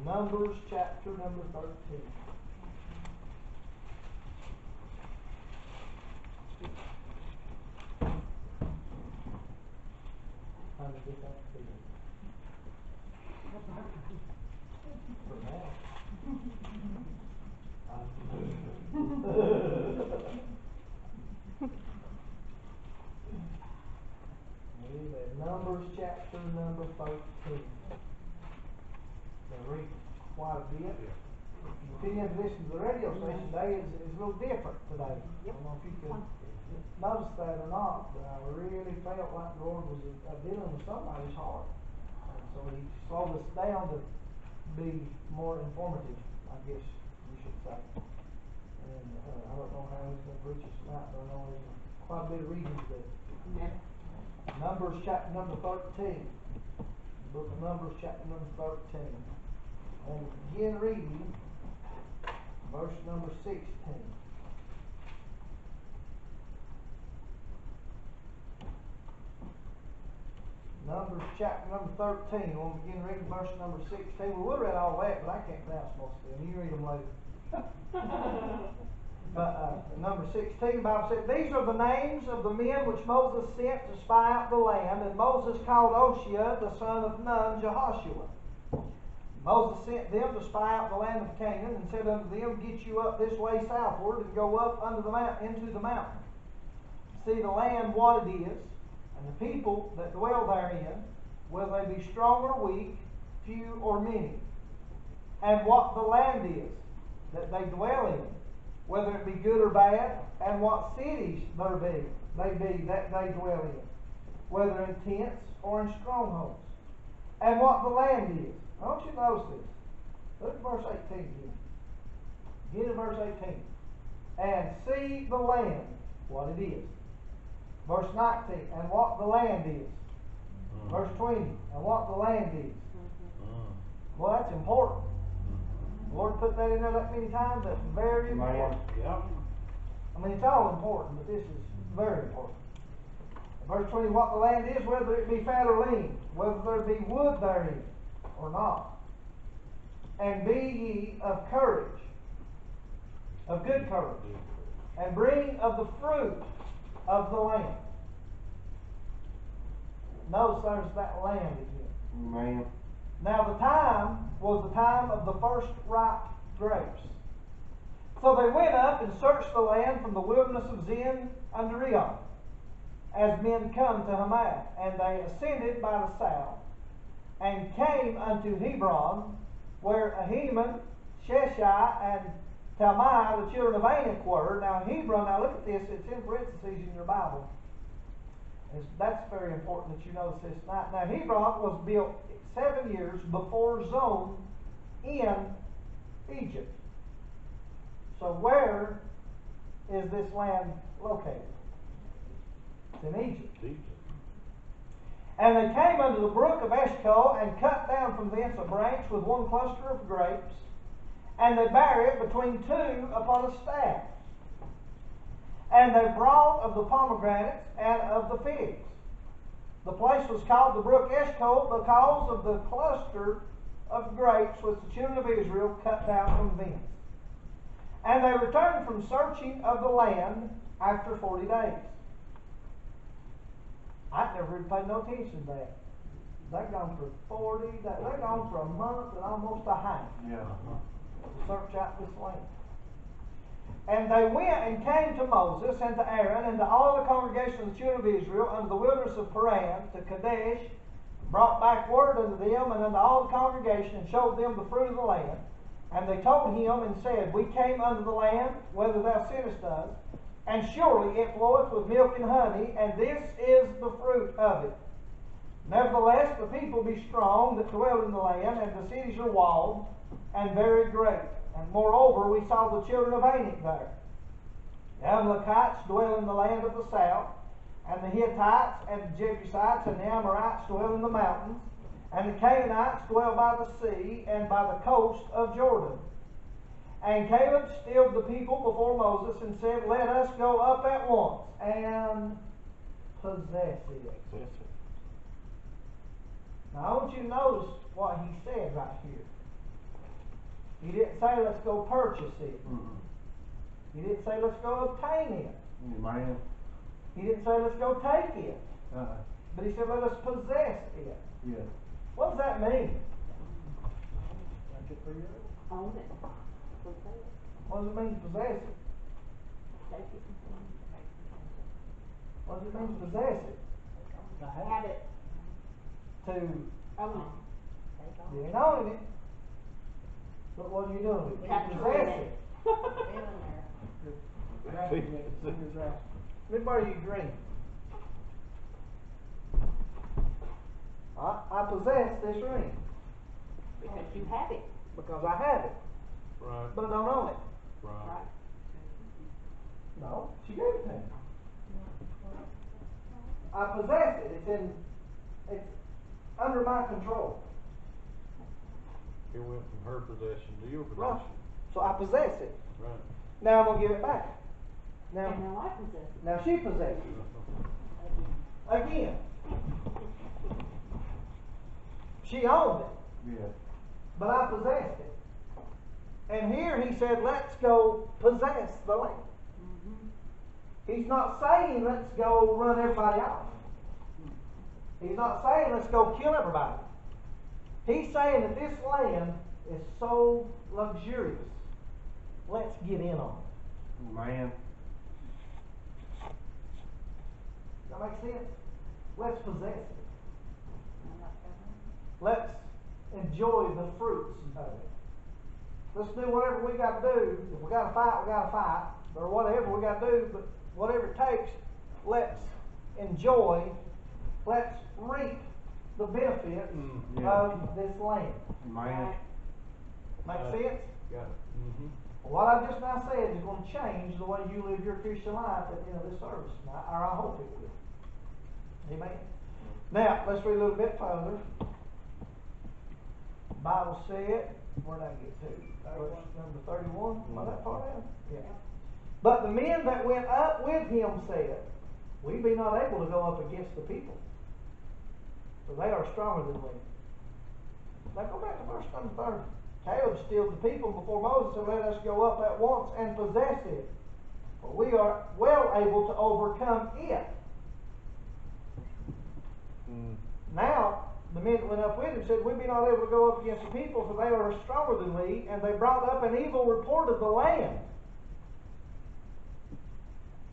Numbers chapter number 13. How to get that to you? For now. Numbers chapter number 13. Read quite a bit. If you didn't listen to the radio station today, it's a little different today. I don't know if you can notice that or not, but I really felt like the Lord was dealing with somebody's heart. And so He slowed us down to be more informative, I guess you should say. And I don't know how He's going to preach us tonight, but I know there's quite a bit of reading to do. Amen. Numbers chapter number 13. The book of Numbers chapter number 13. And begin reading verse number 16. Numbers chapter number 13. We'll begin reading verse number 16. We would have read all that, but I can't pronounce most of them. You read them later. But number 16, the Bible said, "These are the names of the men which Moses sent to spy out the land. And Moses called Oshea, the son of Nun, Jehoshua. Moses sent them to spy out the land of Canaan, and said unto them, Get you up this way southward, and go up into the mountain. See the land what it is, and the people that dwell therein, whether they be strong or weak, few or many. And what the land is that they dwell in, whether it be good or bad, and what cities there be that they dwell in, whether in tents or in strongholds. And what the land is." I want you to notice this. Look at verse 18 again. Get in verse 18. "And see the land, what it is." Verse 19, "And what the land is." Verse 20, "And what the land is." Well, that's important. The Lord put that in there that many times. That's very important. Yeah. I mean, it's all important, but this is very important. Verse 20, "What the land is, whether it be fat or lean, whether there be wood therein or not. And be ye of courage, of good courage, and bring of the fruit of the land." Notice there's that land again. Man. Now the time was the time of the first ripe grapes. So they went up and searched the land from the wilderness of Zin unto Rihon, as men come to Hamath. And they ascended by the south, and came unto Hebron, where Ahiman, Sheshai, and Talmai, the children of Anak, were. Now Hebron, now look at this, it's in parentheses in your Bible. That's very important that you notice this tonight. Now Hebron was built 7 years before Zon in Egypt. So where is this land located? It's in Egypt. "And they came unto the brook of Eshcol, and cut down from thence a branch with one cluster of grapes, and they bare it between two upon a staff. And they brought of the pomegranates and of the figs. The place was called the brook Eshcol because of the cluster of grapes which the children of Israel cut down from thence. And they returned from searching of the land after 40 days." I've never really paid no attention to that. They're gone for 40 days. They're gone for a month and almost a half Yeah. to search out this land. "And they went and came to Moses and to Aaron and to all the congregation of the children of Israel unto the wilderness of Paran, to Kadesh, brought back word unto them and unto all the congregation, and showed them the fruit of the land. And they told him and said, We came unto the land, whether thou sentest us, and surely it floweth with milk and honey, and this is the fruit of it. Nevertheless, the people be strong that dwell in the land, and the cities are walled, and very great. And moreover, we saw the children of Anak there. The Amalekites dwell in the land of the south, and the Hittites, and the Jebusites, and the Amorites dwell in the mountains, and the Canaanites dwell by the sea, and by the coast of Jordan. And Caleb stilled the people before Moses, and said, Let us go up at once, and possess it. Now I want you to notice what he said right here. He didn't say let's go purchase it. Mm-hmm. He didn't say let's go obtain it. Amen. He didn't say let's go take it. But he said let us possess it. Yeah. What does that mean? Own it. What does it mean to possess it? Take it. What does it mean to possess it? Have it. To, Own it. you ain't owning it. But what are you doing with it? You Capturing possess it. it. Let me borrow you green. I possess this ring Because you have it. because I have it, Right. but I don't own it. Right. No, she gave it to me. I possess it. It's under my control. It went from her possession to your Right. possession. So I possess it. Right. Now I'm gonna give it back. And Now now I possess it. now she possesses it again. She owned it, Yeah. but I possessed it. And here he said, let's go possess the land. He's not saying let's go run everybody off. He's not saying let's go kill everybody. He's saying that this land is so luxurious. Let's get in on it. Amen. Does that make sense? Let's possess it. Let's enjoy the fruits of it. Let's do whatever we got to do. If we got to fight, we got to fight. Or whatever we got to do, but whatever it takes, let's enjoy, let's reap the benefits Yeah. of this land. Amen. Make Right. sense? Got it. Mm-hmm. What I just now said is going to change the way you live your Christian life at the end of this service. Or I hope it will. Amen. Now, let's read a little bit further. Bible said, where did I get to? Verse number 31. Am I that far down? Yeah. But the men that went up with him said, we be not able to go up against the people, for they are stronger than we. Now go back to verse number 30. Caleb stilled the people before Moses and let us go up at once and possess it, for we are well able to overcome it. Now, the men that went up with him said, we be not able to go up against the people, for they are stronger than we, and they brought up an evil report of the land.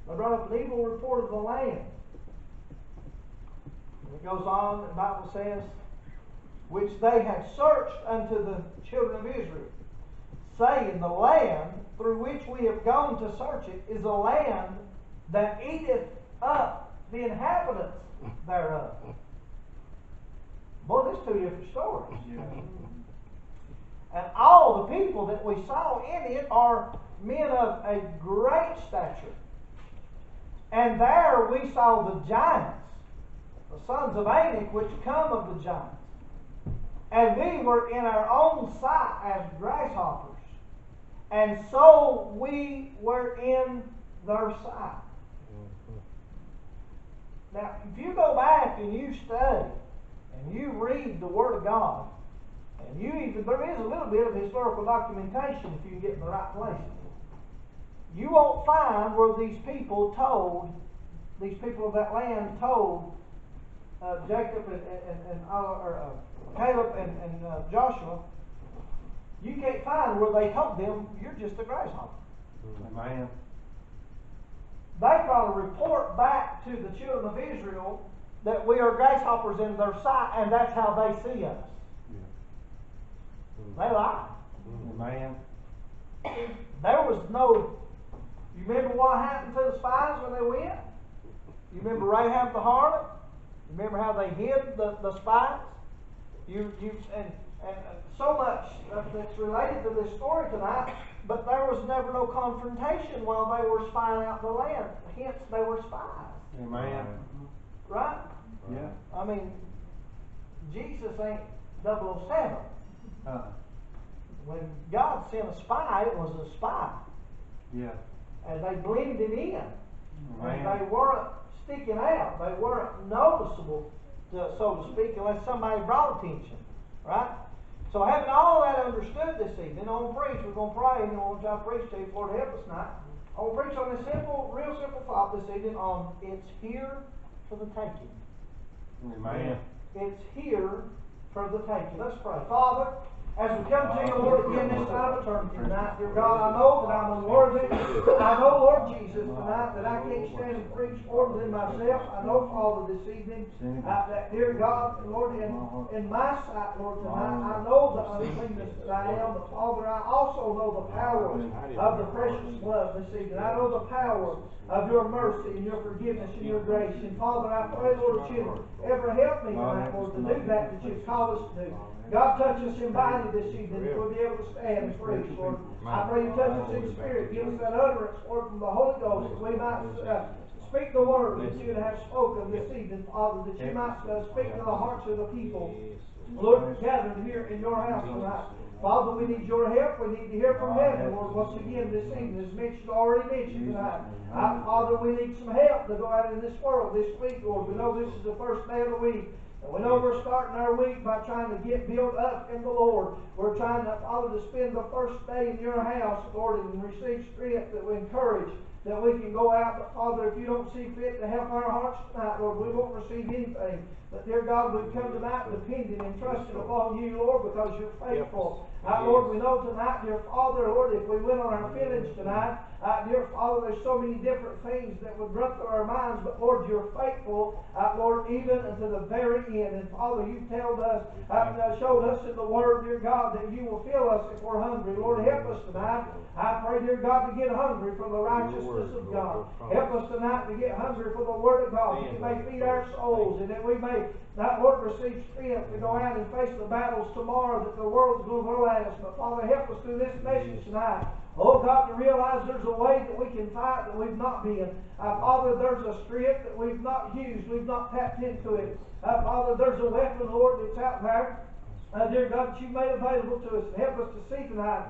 They brought up an evil report of the land. And it goes on, the Bible says, which they had searched unto the children of Israel, saying, the land through which we have gone to search it is a land that eateth up the inhabitants thereof. Boy, there's two different stories. Yeah. And all the people that we saw in it are men of a great stature. And there we saw the giants, the sons of Anak, which come of the giants. And we were in our own sight as grasshoppers. And so we were in their sight. Now, if you go back and you study, and you read the Word of God, and you even, there is a little bit of historical documentation if you get in the right place. You won't find where these people of that land told Jacob and Caleb and Joshua, you can't find where they told them, you're just a grasshopper. Amen. They brought a report back to the children of Israel that we are grasshoppers in their sight, and that's how they see us. Yeah. They lie. Amen. There was no. You remember what happened to the spies when they went? You remember Rahab the harlot? You remember how they hid the spies? And so much that's related to this story tonight. But there was never no confrontation while they were spying out the land. Hence, they were spies. Amen. Right? Yeah. I mean, Jesus ain't 007. When God sent a spy, it was a spy. Yeah. And they blended in. And Amen. they weren't sticking out. They weren't noticeable, so to speak, unless somebody brought attention. Right? So having all that understood this evening, on preach, we're going to pray, and we're going to try to preach to you, Lord help us tonight. I want to preach on this simple, real simple thought this evening on it's here for the taking. Amen. It's here for the taking. Let's pray. Father, as we come to you, Lord, again this time of eternity tonight, dear God, I know that I'm unworthy. I know, Lord Jesus, tonight that I can't stand and preach more than myself. I know, Father, this evening, that, dear God, Lord, in my sight, Lord, tonight, I know the uncleanness that I am, but Father, I also know the power of the precious blood this evening. I know the power of your mercy and your forgiveness and your grace. And Father, I pray, Lord, that you'd ever help me tonight, Lord, to do that you've called us to do. God, touch us in body this evening that we'll be able to stand and preach, Lord. I pray you touch us in spirit. Give us that utterance, Lord, from the Holy Ghost, that we might speak the word that you have spoken this evening, Father, that you might speak to the hearts of the people, Lord, gathered here in your house tonight. Father, we need your help. We need to hear from heaven, Lord, once again this evening, as mentioned, already mentioned tonight. Father, we need some help to go out in this world this week, Lord. We know this is the first day of the week. And we know we're starting our week by trying to get built up in the Lord. We're trying to, Father, to spend the first day in your house, Lord, and receive strength that we encourage, that we can go out. But Father, if you don't see fit to help our hearts tonight, Lord, we won't receive anything. But dear God, we've come tonight depending and trusting upon you, Lord, because you're faithful. Lord, we know tonight, dear Father, Lord, if we went on our feelings tonight, dear Father, there's so many different things that would run through our minds, but Lord, you're faithful, Lord, even unto the very end. And Father, you told us, showed us in the Word, dear God, that you will fill us if we're hungry. Lord, help us tonight. I pray, dear God, to get hungry for the righteousness of God. Help us tonight to get hungry for the Word of God, that you may feed our souls, and that we may, Lord, receive strength to go out and face the battles tomorrow that the world's going to throw at us. But Father, help us through this message tonight. Oh God, to realize there's a way that we can fight that we've not been. Father, there's a strength that we've not used. We've not tapped into it. Father, there's a weapon, Lord, that's out there. Dear God, that you made available to us. Help us to see tonight,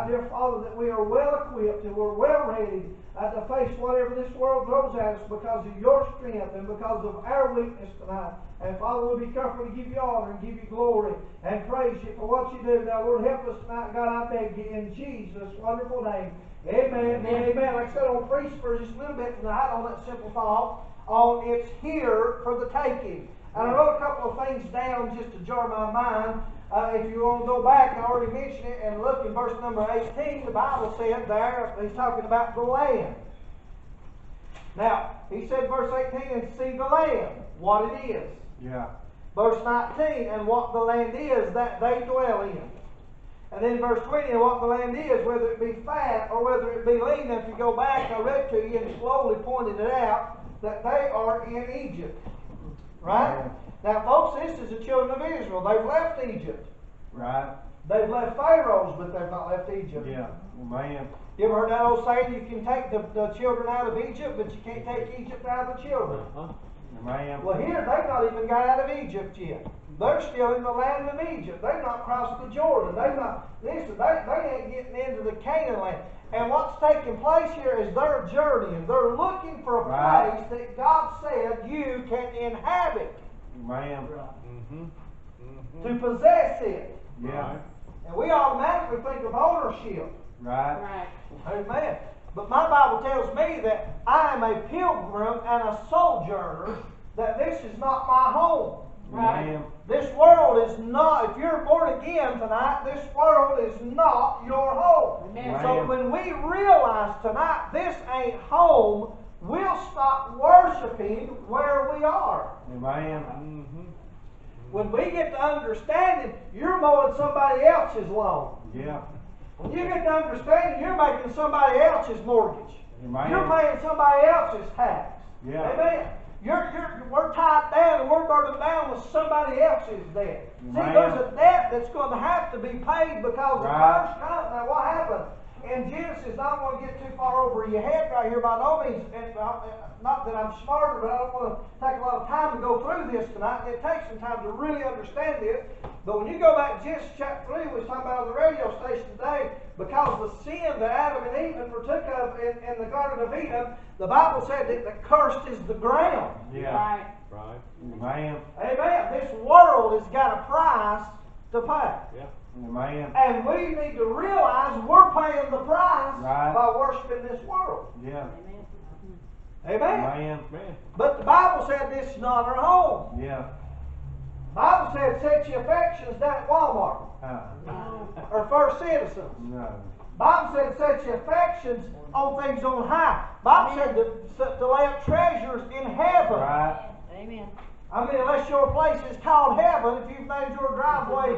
dear Father, that we are well equipped and we're well ready to face whatever this world throws at us because of your strength and because of our weakness tonight. And Father, we'll be careful to give you honor and give you glory and praise you for what you do. Now, Lord, help us tonight. God, I beg you in Jesus' wonderful name. Amen. Amen. Amen. Like I said, I'll preach for just a little bit tonight on that simple thought on it's here for the taking. And I wrote a couple of things down just to jar my mind. If you want to go back, I already mentioned it, and look in verse number 18, the Bible said there, he's talking about the land. Now, he said verse 18, and see the land, what it is. Yeah. Verse 19, and what the land is that they dwell in. And then verse 20, and what the land is, whether it be fat or whether it be lean. Now, if you go back, I read to you and slowly pointed it out, that they are in Egypt. Right? Now, folks, this is the children of Israel. They've left Egypt. Right. They've left Pharaoh's, but they've not left Egypt. Yeah. Amen. You ever heard that old saying, you can take the children out of Egypt, but you can't take Egypt out of the children? Amen. Well, here, they've not even got out of Egypt yet. They're still in the land of Egypt. They've not crossed the Jordan. They've not, listen, they ain't getting into the Canaan land. And what's taking place here is they're journeying. They're looking for a place that God said you can inhabit. Amen. To possess it. Yeah. And we automatically think of ownership. Right. Amen. But my Bible tells me that I am a pilgrim and a sojourner, that this is not my home. Amen. This world is not, if you're born again tonight, this world is not your home. Amen. So when we realize tonight this ain't home, we'll stop worshiping where we are. Amen. When we get to understanding, you're mowing somebody else's lawn. Yeah. When you get to understanding, you're making somebody else's mortgage. Amen. You're paying somebody else's tax. Yeah. Amen. We're tied down and we're burdened down with somebody else's debt. See, Amen. there's a debt that's going to have to be paid because the first time. Now, what happened? In Genesis, I don't want to get too far over your head right here by no means. And not that I'm smarter, but I don't want to take a lot of time to go through this tonight. It takes some time to really understand this. But when you go back to Genesis chapter 3, we was talking about on the radio station today, because the sin that Adam and Eve partook of in the Garden of Eden, the Bible said that the cursed is the ground. Yeah. Right. Right. Amen. Amen. This world has got a price to pay. Yeah. Amen. And we need to realize we're paying the price Right. by worshiping this world. Yeah. Amen. Amen. Amen. Man. But the Bible said this is not our home. Yeah. The Bible said set your affections down at Walmart or First Citizens. No. Bible said set your affections on things on high. Bible said to lay up treasures in heaven. Right. Amen. I mean, unless your place is called heaven, if you've named your driveway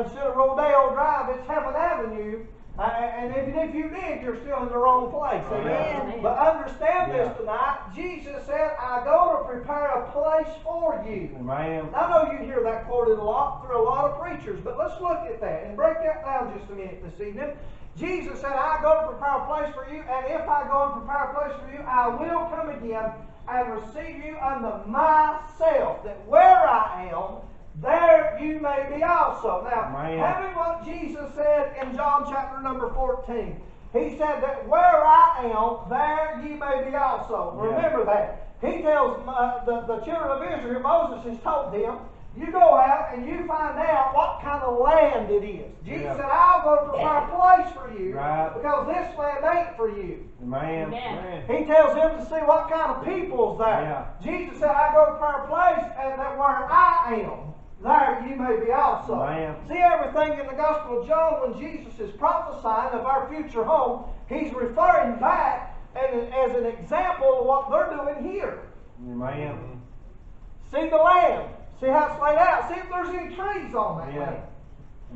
instead of Rodeo Drive, it's Heaven Avenue. And even if you did, you're still in the wrong place. Amen. Amen. But understand this Yeah. tonight. Jesus said, I go to prepare a place for you. Amen. I know you hear that quoted a lot through a lot of preachers, but let's look at that and break that down just a minute this evening. Jesus said, I go to prepare a place for you, and if I go and prepare a place for you, I will come again and receive you unto myself, that where I am, there you may be also. Now, Amen. having what Jesus said in John chapter number 14, he said that where I am, there ye may be also. Yeah. Remember that. He tells the children of Israel, Moses has told them, you go out and you find out what kind of land it is. Jesus Yeah. said, I'll go to prepare a place for you Right. because this land ain't for you. Amen. Amen. He tells them to see what kind of people's there. Yeah. Jesus said, I go to prepare a place and that where I am, there you may be also. Amen. See, everything in the Gospel of John, when Jesus is prophesying of our future home, he's referring back as an example of what they're doing here. Amen. See the land. See how it's laid out. See if there's any trees on that Yeah. land.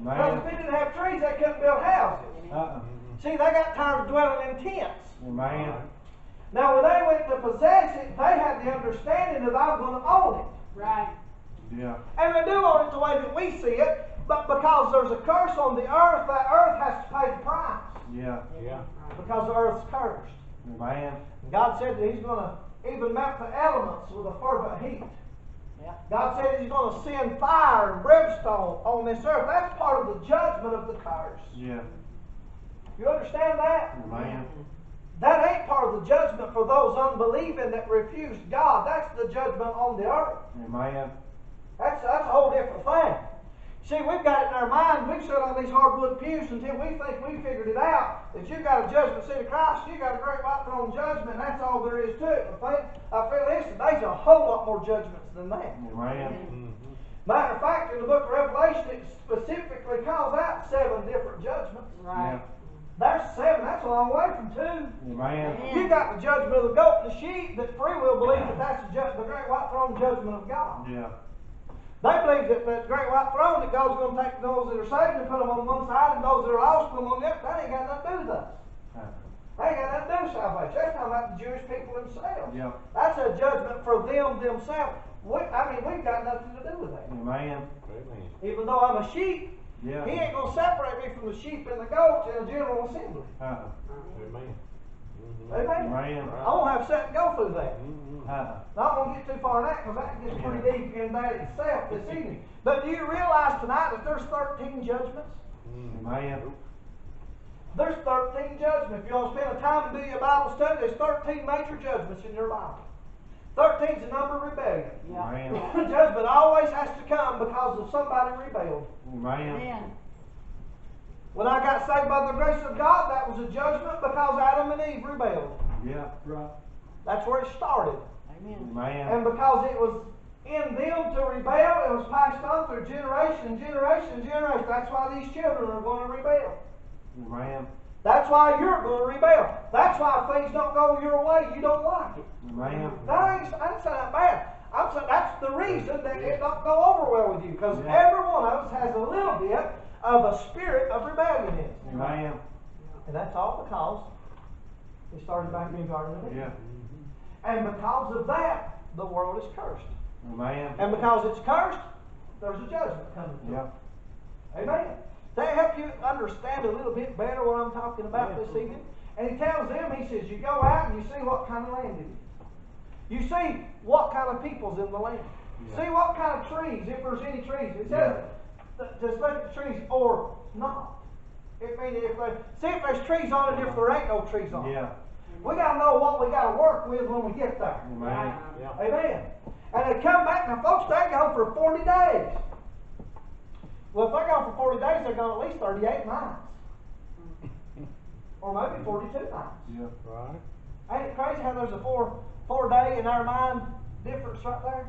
Because if Amen. they didn't have trees, they couldn't build houses. See, they got tired of dwelling in tents. Amen. Now, when they went to possess it, they had the understanding that I'm going to own it. Right. Yeah. And they do own it the way that we see it, but because there's a curse on the earth, that earth has to pay the price. Yeah. Yeah. Because the earth's cursed. Amen. And God said that He's going to even melt the elements with a fervent heat. Yeah. God said He's going to send fire and brimstone on this earth. That's part of the judgment of the curse. Yeah. You understand that? Amen. That ain't part of the judgment for those unbelieving that refused God. That's the judgment on the earth. Amen. That's a whole different thing. See, we've got it in our mind. We've sat on these hardwood pews until we think we figured it out. That you've got a judgment seat of Christ, you've got a great white throne judgment, and that's all there is to it. I feel this, there's a whole lot more judgments than that. Amen. Matter of fact, in the book of Revelation, it specifically calls out 7 different judgments. Right. There's 7. That's a long way from 2. Amen. You got the judgment of the goat and the sheep that free will believe that that's the great white throne judgment of God. Yeah. They believe that the great white throne, that God's going to take those that are saved and put them on one side, and those that are lost put them on the other. That ain't got nothing to do with us. That ain't got nothing to do with salvation. That's talking about the Jewish people themselves. Yeah. That's a judgment for them themselves. We've got nothing to do with that. Amen. Amen. Even though I'm a sheep, Yeah. He ain't going to separate me from the sheep and the goats in a general assembly. Amen. Amen? Amen. I won't have to go through that. Uh-huh. Not going to get too far in that because that gets pretty deep in that itself this evening. But do you realize tonight that there's 13 judgments? Amen. There's 13 judgments. If you want to spend a time and do your Bible study, there's 13 major judgments in your Bible. 13 is the number of rebellion. Amen. Judgment always has to come because of somebody rebelled. Amen. Amen. When I got saved by the grace of God, that was a judgment because Adam and Eve rebelled. Yeah. Right. That's where it started. Amen. Amen. And because it was in them to rebel, it was passed on through generation and generation and generation. That's why these children are going to rebel. Amen. That's why you're going to rebel. That's why if things don't go your way, you don't like it. Amen. I ain't saying that bad. I'm saying that's the reason that it don't go over well with you. Because Yeah. every one of us has a little bit of a spirit of rebellion in us. Amen. And that's all because it started back in the Garden of Eden. Yeah. And because of that, the world is cursed. Amen. And because it's cursed, there's a judgment coming to Yeah. it. Amen. Does that help you understand a little bit better what I'm talking about this evening? And he tells them, he says, you go out and you see what kind of land it is. You see what kind of people's in the land. Yeah. See what kind of trees, if there's any trees. It says, just look at the trees or not. It means see if there's trees on it, if there ain't no trees on it. Yeah. We got to know what we got to work with when we get there. Amen. Yeah. Amen. And they come back, now folks, they go for 40 days. Well, if they're gone for 40 days, they're gone at least 38 nights. Or maybe 42 nights. Yeah. Right? Ain't it crazy how there's a four day in our mind difference right there?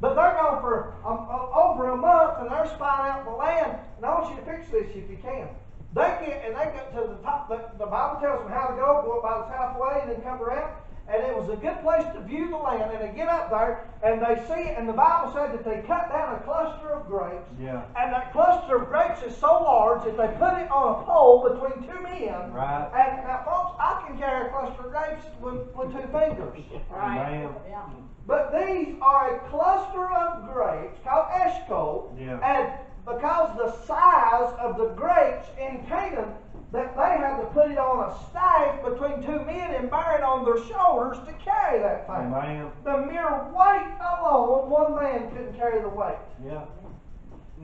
But they're gone for over a month and they're spying out the land. And I want you to picture this if you can. They get to the top. The Bible tells them how to go up by the south way and then come around. And it was a good place to view the land. And they get up there and they see it. And the Bible said that they cut down a cluster of grapes. Yeah. And that cluster of grapes is so large that they put it on a pole between two men. Right. And now, folks, I can carry a cluster of grapes with two fingers. Amen. Yeah. But these are a cluster of grapes called eshcol. Yeah. And because the size of the grapes in Canaan, that they had to put it on a staff between two men and bear it on their shoulders to carry that thing. Amen. The mere weight alone, one man couldn't carry the weight. Yeah.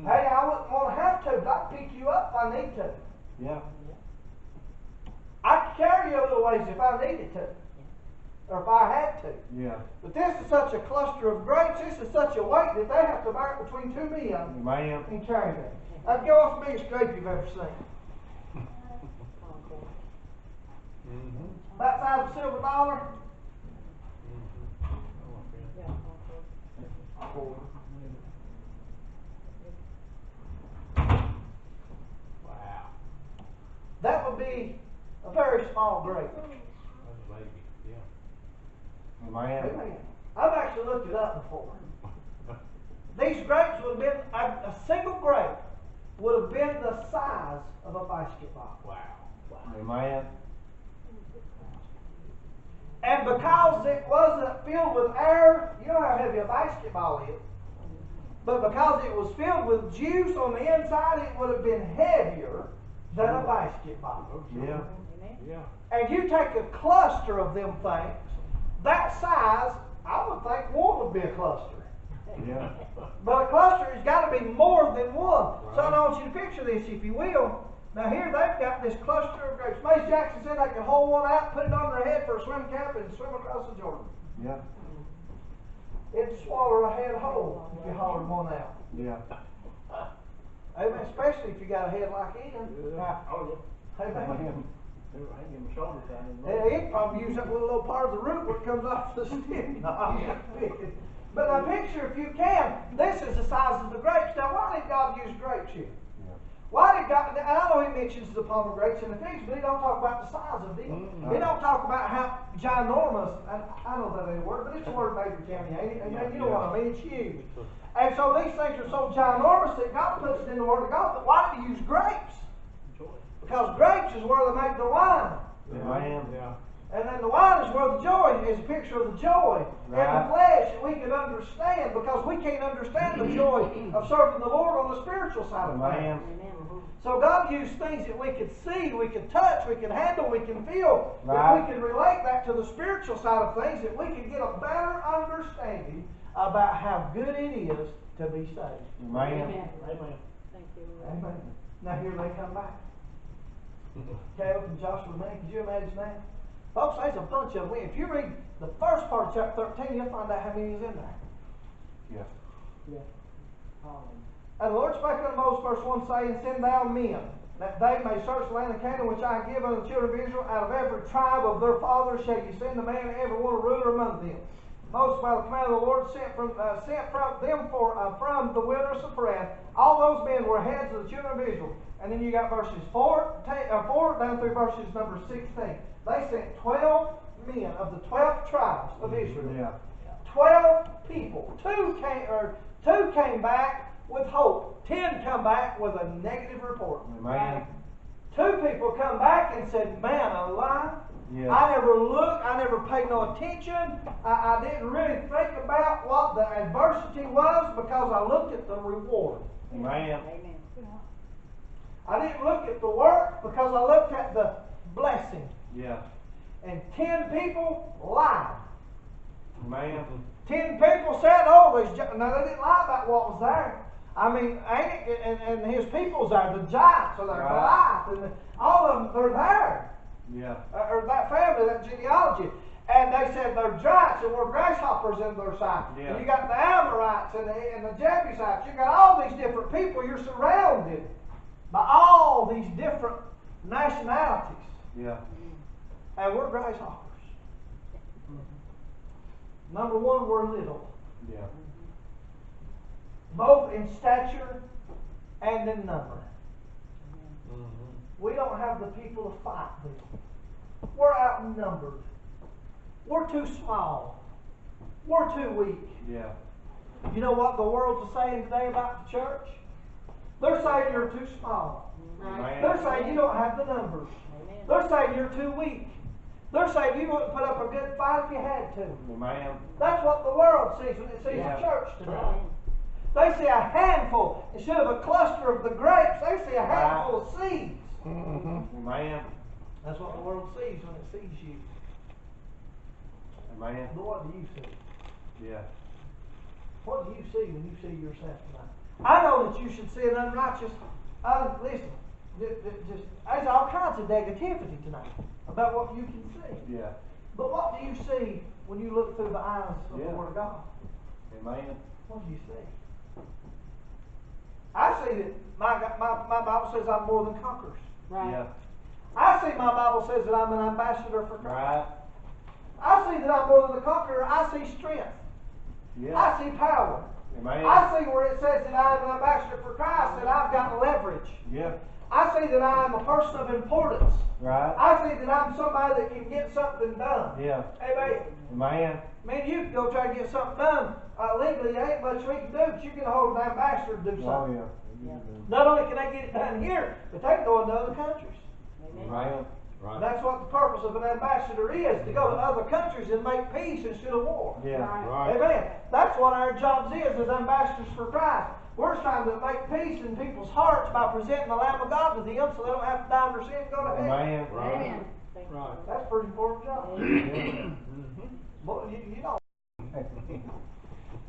Hey, I wouldn't want to have to, but I can pick you up if I need to. Yeah. I could carry you a little ways if I needed to. Or if I had to. Yeah. But this is such a cluster of grapes, this is such a weight that they have to bear it between two men Amen. and carry that. That'd go off the biggest grape you've ever seen. Mm-hmm. That size of a silver dollar, Wow. that would be a very small grape. That's a baby, yeah. Amen. Amen. I've actually looked it up before. These grapes would have been, a single grape would have been the size of a basketball. Wow. Amen. And because it wasn't filled with air, you know how heavy a basketball is. But because it was filled with juice on the inside, it would have been heavier than a basketball. Yeah. Yeah. And you take a cluster of them things, that size, I would think one would be a cluster. Yeah. But a cluster has got to be more than one. So I want you to picture this, if you will. Now here they've got this cluster of grapes. Mace Jackson said they could hold one out, put it on their head for a swim cap, and swim across the Jordan. Yeah. It'd swallow a head whole if you hollered one out. Yeah. Amen. Especially if you got a head like Ian. Oh, Amen. Amen. yeah. I ain't getting my shoulders down in Yeah, he'd probably use that little part of the root where it comes off the stick. No, I'm just kidding. But now picture, if you can, this is the size of the grapes. Now, why did God use grapes here? Why did God, and I know he mentions the pomegranates and the figs, but he don't talk about the size of them. He don't talk about how ginormous, and I know that ain't a word, but it's a word in Baker County, ain't it? Amen? You know what I mean? It's huge. And so these things are so ginormous that God puts it in the Word of God. But why did he use grapes? Because grapes is where they make the wine. Amen. Yeah. And then the wine is where the joy is, a picture of the joy in the Right. flesh that we can understand, because we can't understand the joy of serving the Lord on the spiritual side of things. Amen. So God used things that we could see, we could touch, we could handle, we can feel, that Right. we can relate back to the spiritual side of things, that we can get a better understanding about how good it is to be saved. Amen. Amen. Thank you. Amen. Now here they come back. Caleb and Joshua, man, could you imagine that? Folks, there's a bunch of them. If you read the first part of chapter 13, you'll find out how many is in there. Yeah. And the Lord spake unto Moses, verse 1, saying, Send thou men, that they may search the land of Canaan, which I have given unto the children of Israel. Out of every tribe of their fathers shall you send a man, every one a ruler among them. Moses, by the command of the Lord, sent from them from the wilderness of Paran. All those men were heads of the children of Israel. And then you got verses 4 down through verses number 16. They sent 12 men of the 12 tribes of Israel. Yeah. 12 people. Two came back with hope. 10 come back with a negative report. Amen. 2 people come back and said, man alive, Yeah. I never looked, I never paid no attention, I didn't really think about what the adversity was because I looked at the reward. Amen. Amen. I didn't look at the work because I looked at the blessing. Yeah. And 10 people lied. Amen. 10 people said, oh, now they didn't lie about what was there. I mean, ain't it, and his people's there, the giants are there, Right. Goliath, and all of them, they're there. Yeah. Or that family, that genealogy. And they said they're giants and we're grasshoppers in their sight. Yeah. And you got the Amorites and the Jebusites. You got all these different people. You're surrounded by all these different nationalities. Yeah. And we're grasshoppers. Number one, we're little. Yeah. Both in stature and in number. Mhm. We don't have the people to fight them. We're outnumbered. We're too small. We're too weak. Yeah. You know what the world's saying today about the church? They're saying you're too small. Right. They're saying you don't have the numbers. Amen. They're saying you're too weak. They're saying you wouldn't put up a good fight if you had to. Amen. That's what the world sees when it sees Yeah. the church today. Amen. They see a handful instead of a cluster of the grapes. They see a handful of seeds. Amen. That's what the world sees when it sees you. Amen. But what do you see? Yeah. What do you see when you see yourself tonight? I know that you should see an unrighteous. Listen, just there's all kinds of negativity tonight about what you can see. Yeah. But what do you see when you look through the eyes of Yeah. the Word of God? Amen. What do you see? I see that my Bible says I'm more than conquerors. Right. Yeah. I see my Bible says that I'm an ambassador for Christ. Right. I see that I'm more than a conqueror. I see strength. Yeah. I see power. Amen. I see where it says that I'm an ambassador for Christ, that I've got leverage. Yeah. I see that I'm a person of importance. Right. I see that I'm somebody that can get something done. Yeah. Amen. Amen. Man, you can go try to get something done legally. There ain't much we can do, but you can hold an ambassador to do Oh something. yeah. Not only can they get it done here, but they can go into other countries. Amen. Amen. Right. That's what the purpose of an ambassador is, to go to other countries and make peace instead of war. Yeah. Right. Amen. That's what our jobs is as ambassadors for Christ. We're trying to make peace in people's hearts by presenting the Lamb of God to them so they don't have to die in their sin and go to heaven. Amen. Right. Amen. Thank you. Right. That's a pretty important job. Mhm. Boy, you know.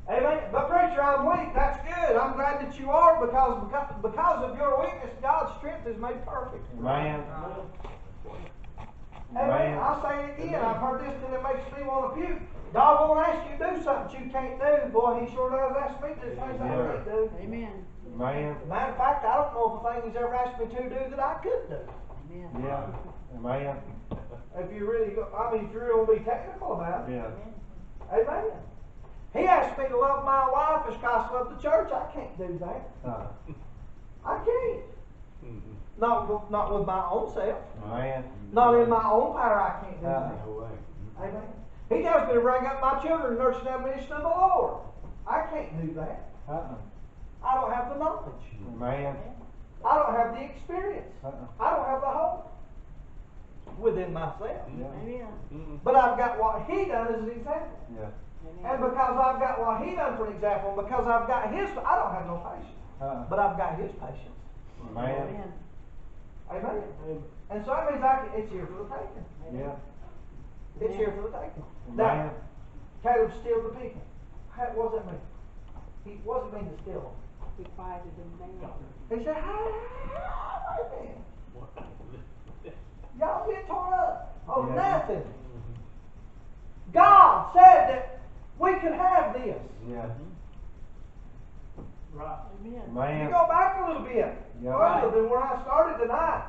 Amen. But preacher, I'm weak. That's good. I'm glad that you are because of your weakness, God's strength is made perfect. Amen. Amen. I'll say it again. I've heard this till it makes me want to puke. God won't ask you to do something you can't do. Boy, He sure does ask me to do things I can't do. Amen. Amen. Matter of fact, I don't know of a thing He's ever asked me to do that I could do. Amen. Yeah. Amen. If you really, if you really want to be technical about it. Yeah. Amen. He asked me to love my wife as Christ loved the church. I can't do that. I can't. Mhm. Not with my own self. Amen. Not in my own power. I can't do that. No way. Amen. He tells me to bring up my children and nurse them in the mission of the Lord. I can't do that. I don't have the knowledge. Amen. I don't have the experience. I don't have the hope within myself. Yeah. Amen. Mhm. But I've got what He done as an example. Yeah. And because I've got what He done for an example, and because I've got His, I don't have no patience. But I've got His patience. Amen. Amen. And so that means it's here for the taking. Yeah. It's here for the taking. Amen. Now, Caleb steal the people. What does that mean? What does it mean to steal them? He quieted them down. He said, hey, y'all get tore up. Oh, Yeah. nothing. God said that we can have this. Yeah. Right. Amen. You Amen. go back a little bit Yeah. further than where I started tonight.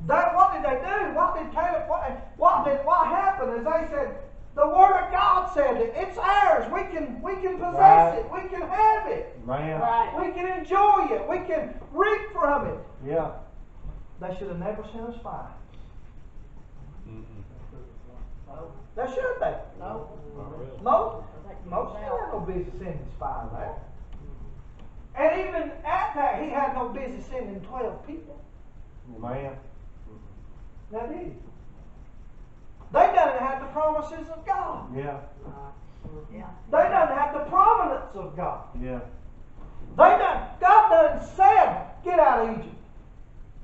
What did they do? What did Caleb? What happened? Is they said the Word of God said it. It's ours. We can possess Right. it. We can have it. Amen. Right. We can enjoy it. We can reap from it. Yeah. They should have never sent a spy. Mhm. They should they? No. Not really. Most had no business sending spies there. And even at that, he had no business sending 12 people. Amen. Now did he? They done had the promises of God. Yeah. Yeah. They done had the prominence of God. Yeah. God done said, get out of Egypt.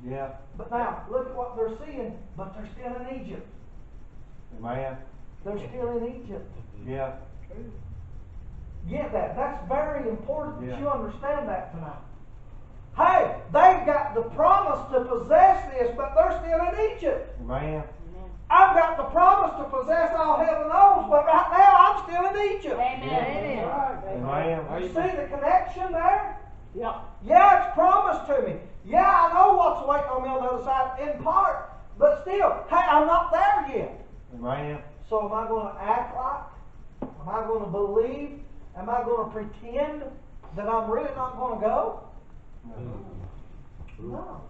Yeah. But now, look at what they're seeing, but they're still in Egypt. Amen. They're still in Egypt. Yeah. Get that. That's very important that Yeah. you understand that tonight. Hey, they've got the promise to possess this, but they're still in Egypt. Amen. I've got the promise to possess all heaven knows, but right now I'm still in Egypt. Amen. Amen. You see the connection there? Yep. Yeah, it's promised to me. Yeah, I know what's waiting on me on the other side in part, but still, hey, I'm not there yet. Amen. So am I going to act like? Am I going to believe? Am I going to pretend that I'm really not going to go? No.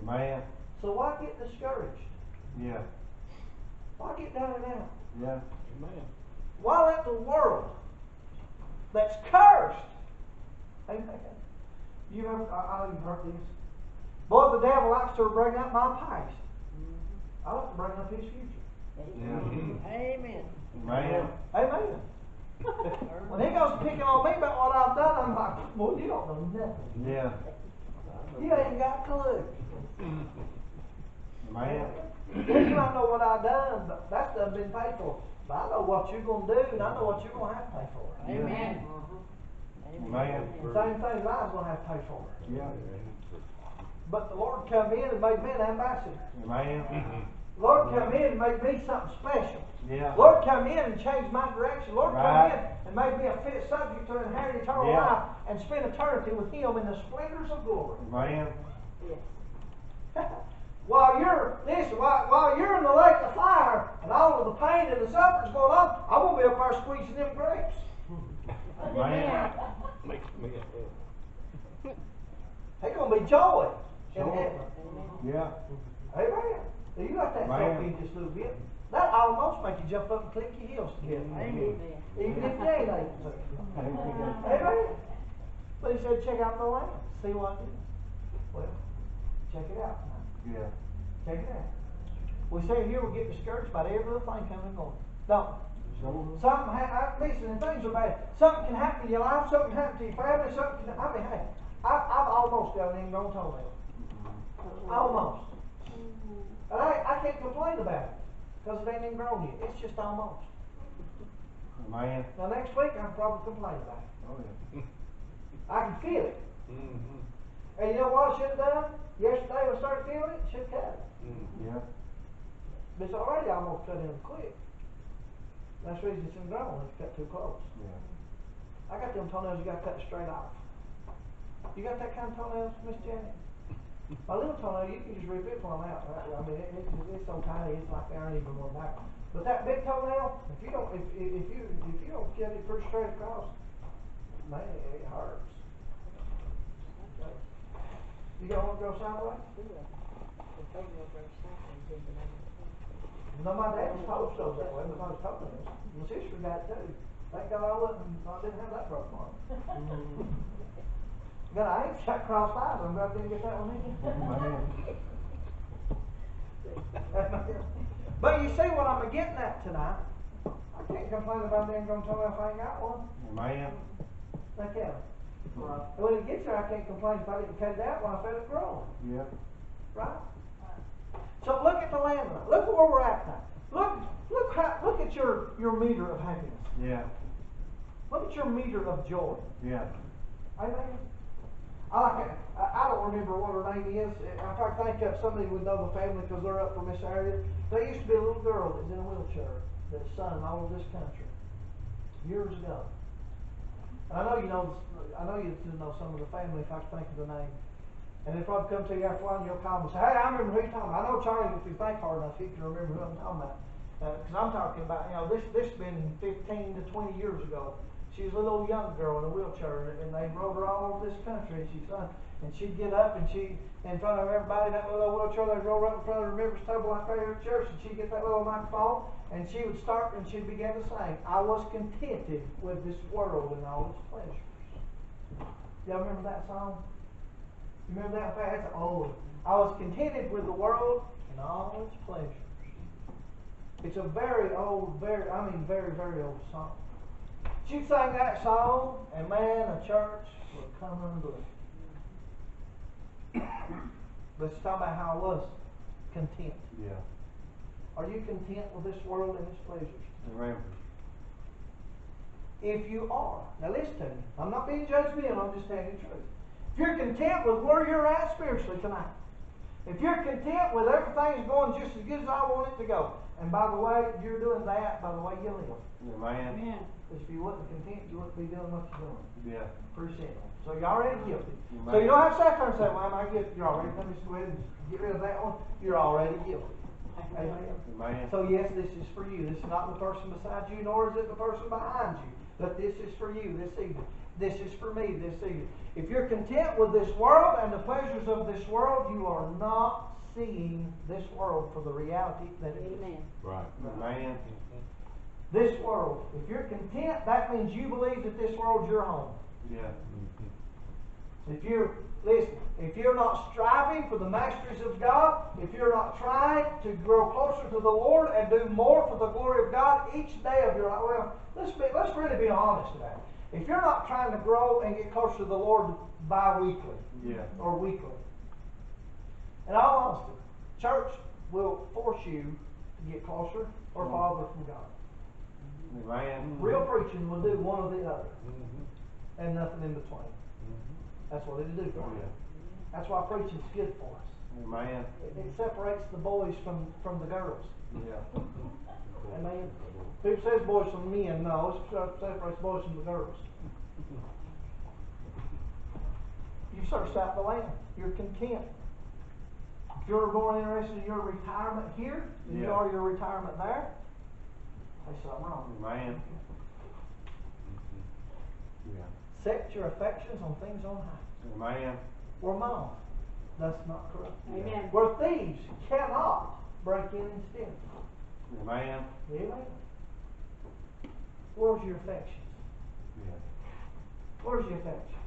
Amen. So why get discouraged? Yeah. Why get down and out? Yeah. Amen. Why let the world that's cursed? Amen. You ever, I know you've heard this. Boy, the devil likes to bring up my past. I like to bring up his future. Yeah. Amen. Amen. Amen. When he goes picking on me about what I've done, I'm like, boy, you don't know nothing. Yeah. You ain't got a clue. Amen. You might know what I've done, but that's done been paid for. But I know what you're going to do, and I know what you're going to have to pay for. Amen. Amen. The same thing that I was going to have to pay for. Yeah. But the Lord come in and made me an ambassador. Amen. Lord come in and made me something special. Yeah. Lord come in and changed my direction. Lord come Right. in and made me a fit subject to inherit eternal Yeah. life and spend eternity with Him in the splendors of glory. Amen. While you're in the lake of fire and all of the pain and the suffering's going on, I'm gonna be up there squeezing them grapes. Amen. Makes me up. There's gonna be joy in Sure. heaven. Yeah. Amen. You got that Amen. soak in just a little bit. That almost make you jump up and click your heels together. Amen. Even if you ain't able to. Amen. But he said, check out the land. See what it is. Well, check it out tonight. Yeah. Check it out. We say here we get discouraged about every little thing coming and going. Don't we? Sure. Something listen, and things are bad. Something can happen in your life, something can happen to your family, something can, hey, I've almost got an ingrown toenail. Almost. And I can't complain about it, because it ain't even grown yet. It's just almost. Amen. Now next week I'll probably complain about it. Oh yeah. I can feel it. Mm-hmm. And you know what I should have done? Yesterday when I started feeling it, should have cut it. Yeah. But it's already almost cut in quick. That's the reason it's ingrown, it's cut too close. Yeah. I got them toenails you got to cut straight off. You got that kind of toenails, Miss Janet? My little toenail, you can just rip it plumb out. Right? I mean, it's so tiny, it's like they aren't even one back. But that big toenail, if you don't cut it pretty straight across, man, it hurts. You don't want to go sideways? No, my dad's toes goes that way, but my toenails. My sister got it too. Thank God I didn't have that birthmark. But I ain't got crossed eyes. I'm glad I didn't get that one either. But you see what I'm getting at tonight. I can't complain about them going to tell me if I ain't got one. Amen. I can't. And when it gets there, I can't complain if I didn't cut it out when I felt it growing. Yeah. Right? So look at the land now. Look at where we're at now. Look at your meter of happiness. Yeah. Look at your meter of joy. Yeah. Amen. I don't remember what her name is. If I think of somebody would know the family because they're up from this area. There used to be a little girl that was in a wheelchair that sung all over this country years ago. And I know you know some of the family if I can think of the name. And they'll probably come to you after a while and you'll call them and say, hey, I remember who you're talking about. I know Charlie, if you think hard enough, he can remember who I'm talking about. Because I'm talking about, this has been 15 to 20 years ago. She was a little young girl in a wheelchair, and they rode her all over this country, and she sung. And she'd get up, and she, in front of everybody, that little wheelchair, they'd roll up in front of the members' table like they were at church, and she'd get that little microphone, and she would start, and she'd begin to sing, I was contented with this world and all its pleasures. Y'all remember that song? You remember that? That's old. I was contented with the world and all its pleasures. It's a very old, very, very old song. She'd sing that song, and man, a church would come unglued. But she's talking about how I was content. Yeah. Are you content with this world and its pleasures? Amen. If you are, now listen to me. I'm not being judgmental, I'm just telling you the truth. If you're content with where you're at spiritually tonight, If you're content with everything's going just as good as I want it to go, and by the way, you're doing that by the way you live. Amen. Amen. Because if you wasn't content, you wouldn't be doing what you're doing. Yeah. Pretty simple. So you're already guilty. Amen. So you don't have to sit there and say, well, am I guilty? You're already, let me just go ahead and get rid of that one. You're already guilty. Amen. Amen. So yes, this is for you. This is not the person beside you, nor is it the person behind you. But this is for you this evening. This is for me this evening. If you're content with this world and the pleasures of this world, you are not seeing this world for the reality that it is. Amen. Right. Amen. This world. If you're content, that means you believe that this world's your home. Yeah. If you're not striving for the masteries of God, if you're not trying to grow closer to the Lord and do more for the glory of God each day of your life, well, let's really be honest today. If you're not trying to grow and get closer to the Lord bi-weekly Yeah. or weekly, in all honesty, church will force you to get closer or farther from God. Amen. Real preaching will do one or the other, Mm-hmm. and nothing in between. That's what it'll do for you. That's why preaching's good for us. Amen. It separates the boys from the girls. Yeah. Amen. People says boys from men. No, it separates boys from the girls. You've searched out the land. You're content. If you're more interested in your retirement here than you Yeah. are your retirement there, there's something wrong. Amen. Yeah. Set your affections on things on high. Amen. Where mouth does not corrupt. Amen. Where thieves cannot break in and steal. Amen. Amen. Where's your affections? Yeah. Where's your affection?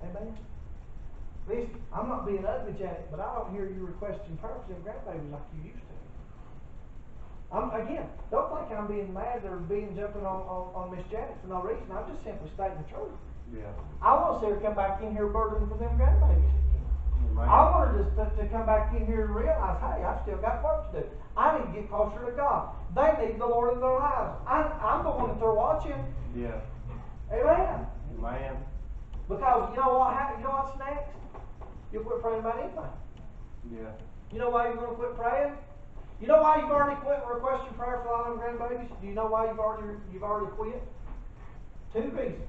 Amen. Listen, I'm not being ugly, Janet, but I don't hear you requesting prayers for them grandbabies like you used to. Again, don't think I'm being mad or being jumping on Miss Janet for no reason. I'm just simply stating the truth. Yeah. I want to see her come back in here burdened for them grandbabies again. Amen. I want her to come back in here and realize, hey, I've still got work to do. I need to get closer to God. They need the Lord in their lives. I'm the one that they're watching. Yeah. Amen. Amen. Because you know what happens? You know what's next? You'll quit praying about anything. Yeah. You know why you're going to quit praying? You know why you've already quit requesting prayer for all them grandbabies? Do you know why you've already quit? Two reasons.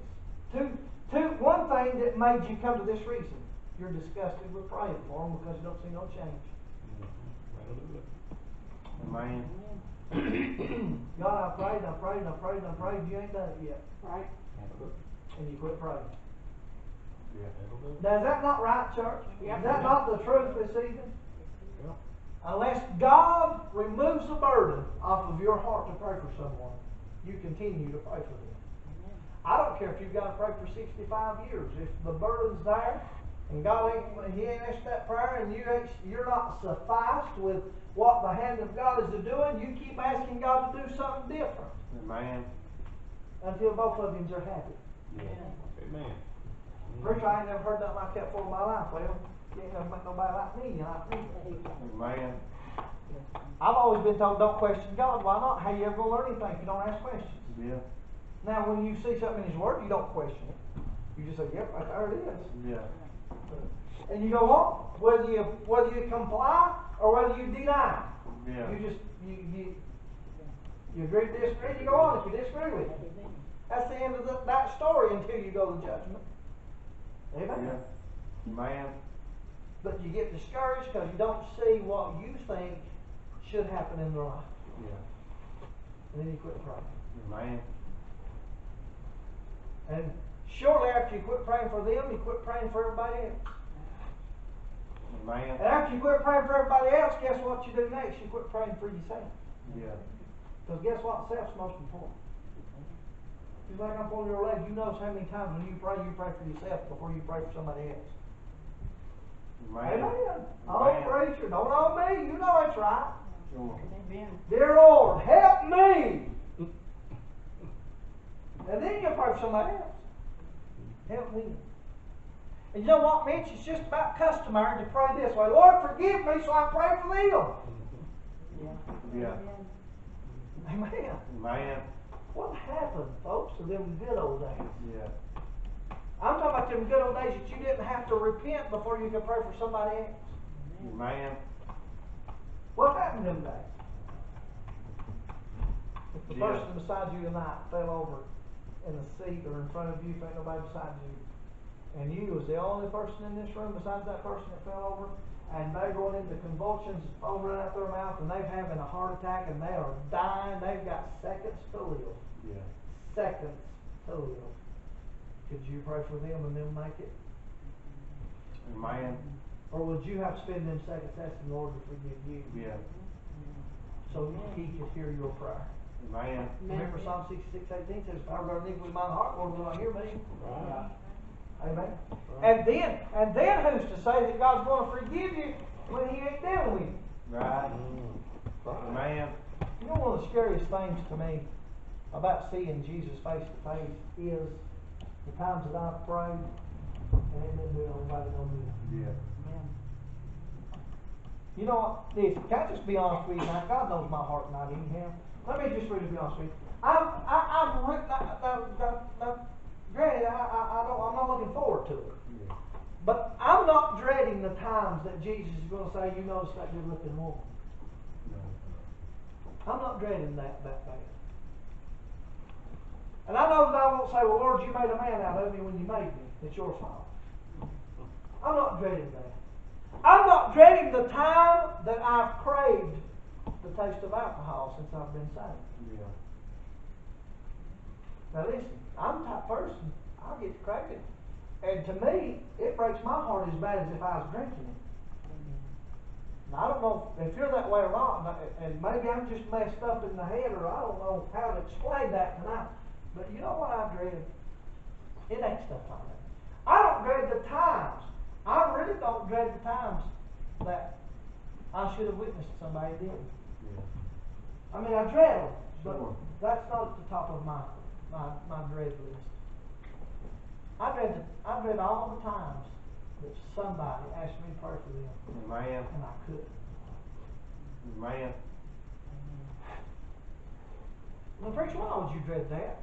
One thing that made you come to this reason. You're disgusted with praying for them because you don't see no change. Amen. God, I prayed. You ain't done it yet. Right? And you quit praying. Yeah. Now, is that not right, church? Yeah. Is that not the truth this evening? Yeah. Unless God removes the burden off of your heart to pray for someone, you continue to pray for them. I don't care if you've got to pray for 65 years. If the burden's there, and He ain't answered that prayer, and you're not sufficed with what the hand of God is doing, you keep asking God to do something different Amen. until both of you are happy. Yeah. Amen. Preacher, I ain't never heard nothing like that before in my life. Well, you ain't never met nobody like me, like me. Amen. I've always been told, don't question God. Why not? How you ever gonna learn anything if you don't ask questions? Yeah. Now, when you see something in His Word, you don't question it. You just say, yep, right there it is. Yeah. And you go on, whether you comply or whether you deny. Yeah. You just, you agree to disagree, you go on if you disagree with it. That's the end of that story until you go to judgment. Amen? Yeah. Amen. But you get discouraged because you don't see what you think should happen in their life. Yeah. And then you quit praying. Amen. And shortly after you quit praying for them, you quit praying for everybody else. Amen. And after you quit praying for everybody else, guess what you do next? You quit praying for yourself. Yeah. Because guess what? Self's most important. Just like I'm pulling your leg, you notice how many times when you pray for yourself before you pray for somebody else. Amen. Amen. Oh, preacher, don't know me. You know it's right. Sure. Amen. Dear Lord, help me. And then you pray for somebody else. Help me. And you know what, Mitch? It's just about customary to pray this way. Lord, forgive me so I pray for them. Yeah. Amen. Amen. What happened, folks, to them good old days? Yeah. I'm talking about them good old days that you didn't have to repent before you could pray for somebody else. Amen. What happened to them days? If the Yeah. person beside you tonight fell over in the seat or in front of you, if ain't nobody beside you, and you was the only person in this room besides that person that fell over, and they're going into convulsions, foaming out their mouth, and they're having a heart attack, and they are dying, they've got seconds to live. Yeah. Seconds to live. Could you pray for them and them make it? Amen. Or would you have to spend them seconds asking the Lord to forgive you Yeah. so He could hear your prayer? Amen. Remember Psalm 66:18 says, if I were iniquity in my heart, Lord, will not hear me. Right. Amen. Right. And then who's to say that God's going to forgive you when He ain't dealing with you? Right. Right. Amen. You know, one of the scariest things to me about seeing Jesus face to face is the times that I've prayed and ain't been doing nobody no good. Yeah. You know what? Listen, can I just be honest with you now? God knows my heart and I need Him. Let me just really be honest with you. Granted, I'm not looking forward to it. Yeah. But I'm not dreading the times that Jesus is going to say, you notice that good looking woman. No. I'm not dreading that bad. And I know that I won't say, well, Lord, you made a man out of me when you made me. It's your fault. I'm not dreading that. I'm not dreading the time that I've craved the taste of alcohol since I've been saved. Yeah. Now listen, I'm the type of person, I'll get to crave it. And to me, it breaks my heart as bad as if I was drinking it. Now, I don't know if you're that way or not, and maybe I'm just messed up in the head, or I don't know how to explain that tonight. But you know what I dread? It ain't stuff like that. I don't dread the times. I really don't dread the times that I should have witnessed somebody did. Yeah. I mean, I dread them, but Sure. that's not at the top of my dread list. I dread all the times that somebody asked me to pray for them, Amen. and I couldn't. Amen. Well, preacher, why would you dread that?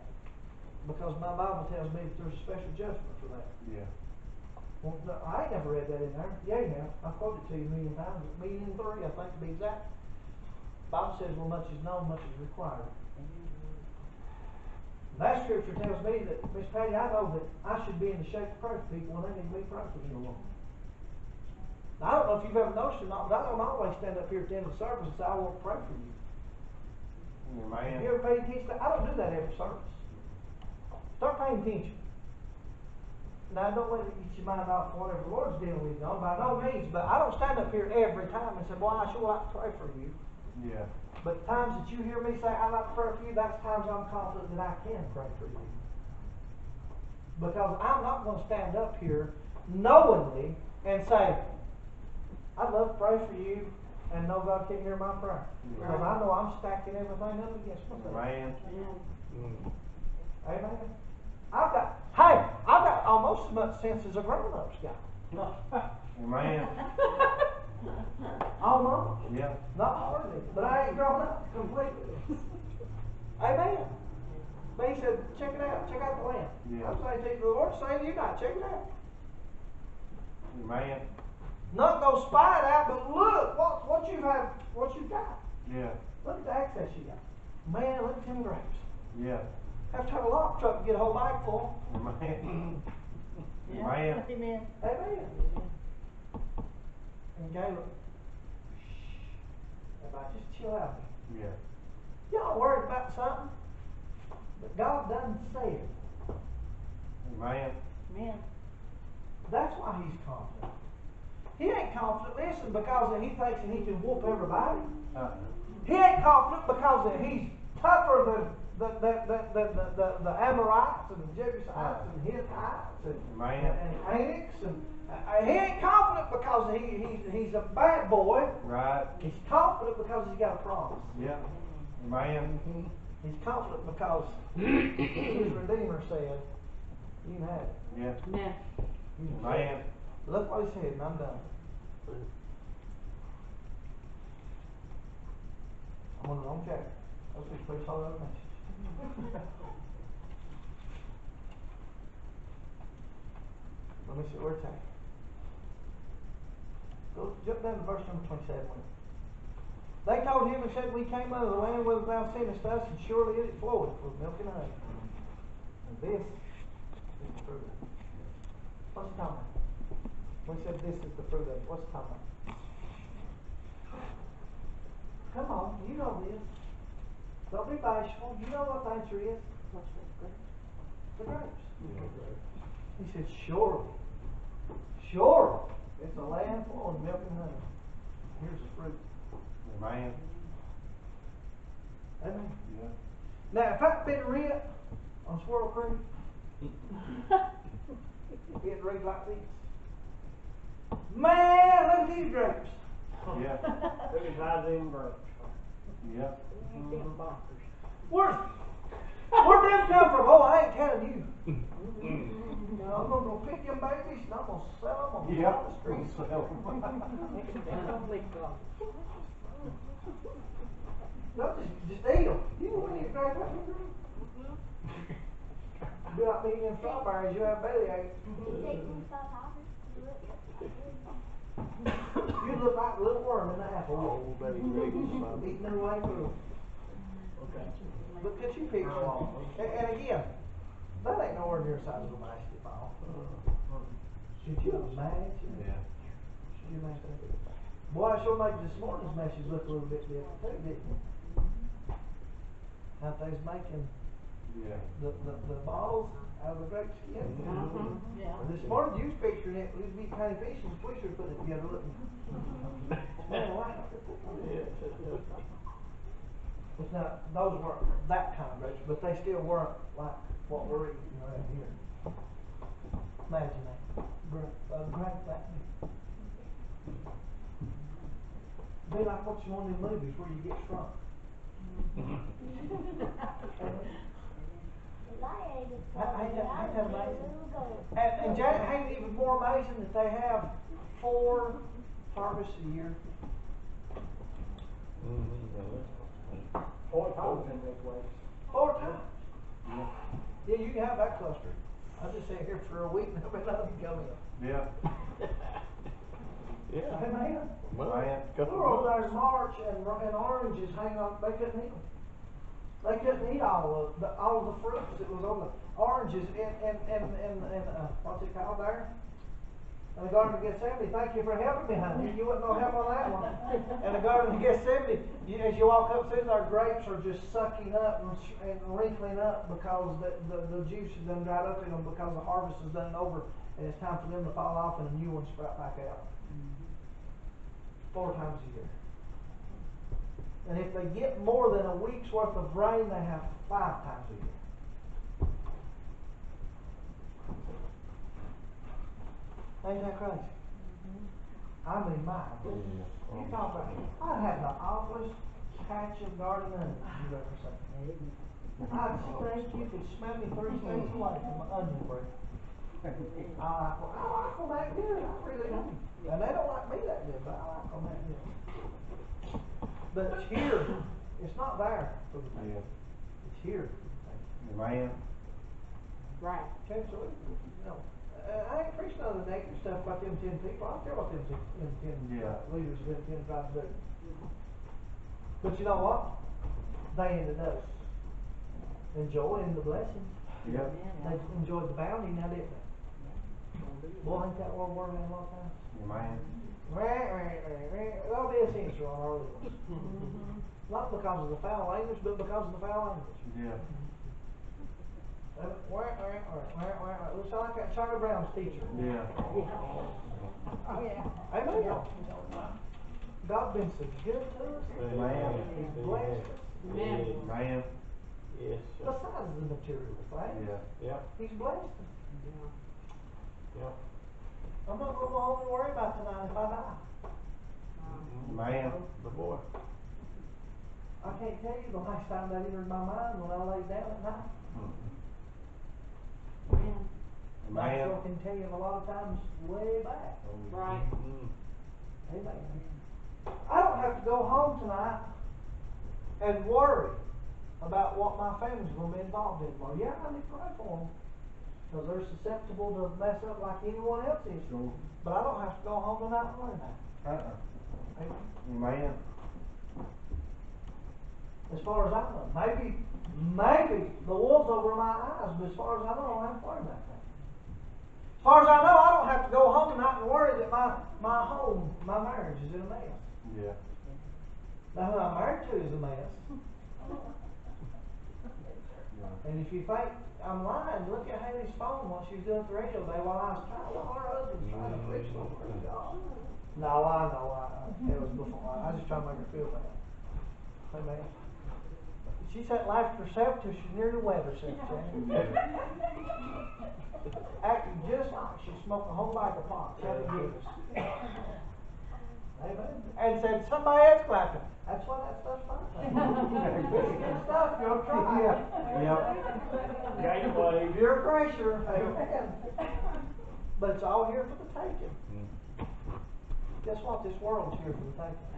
Because my Bible tells me that there's a special judgment for that. Yeah. Well, no, I ain't never read that in there. Yeah, you have. I've quoted it to you a million times. 1,000,003, I think to be exact. The Bible says, well, much is known, much is required. That scripture tells me that, Miss Patty, I know that I should be in the shape to pray for people when they need me to pray for them. Sure. Now, I don't know if you've ever noticed or not, but I don't always stand up here at the end of the service and say, I want to pray for you. Have Amen. you ever paid attention to that? I don't do that every service. Start paying attention. Now, don't let it get your mind off whatever the Lord's dealing with you on, by no means, but I don't stand up here every time and say, boy, I sure like to pray for you. Yeah. But times that you hear me say, I'd like to pray for you, that's times I'm confident that I can pray for you. Because I'm not going to stand up here knowingly and say, I'd love to pray for you, and know God can hear my prayer. Yeah. Because I know I'm stacking everything up against myself. Amen. Amen. I've got almost as much sense as a grown-up's got. Amen. Almost. Yeah. Not hardly, but I ain't grown up completely. Amen. But he said, check it out. Check out the lamp. Yeah. I'm saying to you, the Lord's saying to you not. Check it out. Amen. Not go spy it out, but look what you have, what you got. Yeah. Look at the access you got. Man, look at them grapes. Yeah. Have to have a log truck to get a whole bag full. Amen. Yeah. Amen. Amen. Amen. And Caleb, everybody just chill out. Yeah. Y'all worried about something, but God doesn't say it. Amen. Amen. That's why he's confident. He ain't confident, listen, because he thinks that he can whoop everybody. He ain't confident because that he's tougher than the Amorites and the Jebusites and the Hittites and Canaanites. And he ain't confident because he's a bad boy. Right. He's confident because he's got a promise. Yeah. Amen. He's confident because his Redeemer said, you can have it. Yeah. Amen. You can have it. Amen. Look what he said, and I'm done. I'm on the wrong chapter. I was just preach all over message. Let me see where it's at. Go to jump down to verse number 27 with me. They told him and said, we came out of the land where thou sentest us, and surely it floweth with milk and honey. And this is the fruit of it. What's it talking about? We said this is the fruit of it. What's it talking about? Come on, you know this. Don't be bashful. You know what the answer is. What's that, grapes? The grapes. Yeah. He said, surely. Surely. It's a land full of milk and honey. Here's the fruit. Amen. Amen. Yeah. Now, if I'd been read on Squirrel Creek, it'd read like this. Man, look at these grapes. Yeah. Look at Isaiah Burke. Yeah. Ain't them bonkers. Where'd them come from? Oh, I ain't telling you. I'm gonna go pick them babies and I'm gonna sell them on the Yeah. side of the street. They don't leak off. No, just eat them. You want to eat a grape? Let me drink. Be like me eating strawberries, you have bellyache. You look like a little worm in the apple. Old baby grapes. Eating their way through. Okay. But could you picture? And again, that ain't nowhere near the size of a basketball. Could you imagine? Yeah. Could you imagine? Boy, I sure made this morning's message look a little bit different too, didn't it? How they was making Yeah. the bottles out of the grape skin. Yeah. This morning you was picturing it, we'd be kind of fish and we should put it together, wouldn't we? Man, wow. It's not, those weren't that kind of grapes, but they still weren't like what we're eating right here. Imagine that. Grape that big. Be like watching one of them movies where you get shrunk. Ain't that amazing? And Jack, ain't it even more amazing that they have 4 harvests a year? Mm-hmm. 4 times in this way. 4 times. Yeah, you can have that cluster. I just sat here for a week and I've been nothing coming up. Yeah. Yeah. Amen. Well, Amen. We were over there in March and oranges hanging on, they couldn't eat them. They couldn't eat all of the fruits that was on the oranges and what's it called there? And the Garden of Gethsemane, thank you for helping me, honey. You wouldn't know help on that one. And the Garden of Gethsemane, as you walk up through there, grapes are just sucking up and wrinkling up because the juice has done dried up in them because the harvest is done over and it's time for them to fall off and a new one sprout back out. 4 times a year. And if they get more than a week's worth of rain, they have 5 times a year. Ain't that crazy? I mean, my goodness. You talk about, I had the awfulest patch of garden onions you've ever seen. I think you could smell me 3 states away from an onion bread. I like them that good. I really do. And they don't like me that good, but I like them that good. But here, it's not there for the people. It's here. Amen. Right. Absolutely. You know, I ain't preaching all the negative stuff about them 10 people. I don't care what them 10 leaders of them 10 tribes do. But you know what? They ended up enjoying the blessings. Yeah. They enjoyed the bounty now, didn't they? Boy, ain't that what we're in a lot of times? Amen. There'll be a censor on our lips. Not because of the foul language, but because of the foul language. Yeah. Looks like that Charlie Brown's teacher. Yeah. Oh, yeah. Amen. God's been so good to us. Amen. He's blessed us. Amen. Amen. Yes. Besides the material things, Yeah. Yep. He's blessed us. Yep. I'm not going to home and worry about tonight if I die. Amen. The boy. I can't tell you the last time that entered my mind when I laid down at night. Amen. I Amen. sure can tell you a lot of times way back. Right. Amen. I don't have to go home tonight and worry about what my family's going to be involved in tomorrow. Yeah, I need to pray for them. Cause they're susceptible to mess up like anyone else is. Sure. But I don't have to go home tonight and worry about it. Amen. Amen. As far as I know, maybe the wool's over my eyes, but as far as I know, I don't have to worry about that. As far as I know, I don't have to go home tonight and worry that my home, my marriage is in a mess. Yeah. Now who I'm married to is a mess. Yeah. And if you think I'm lying, look at Haley's phone while she was doing the radio day while I was trying, while her husband's trying to preach the word of God. No, I know, it was before, I just trying to make her feel bad. Amen. She sat and laughed herself till she nearly wet herself, Janet. Acting just like she smoked a whole bag of pot, Shelly Gibbs. Amen. And said, somebody else clapping. That's why that stuff's fun. It's good stuff, you'll try. Yep. Gateway. Peer pressure, amen. But it's all here for the taking. Guess what? This world's here for the taking.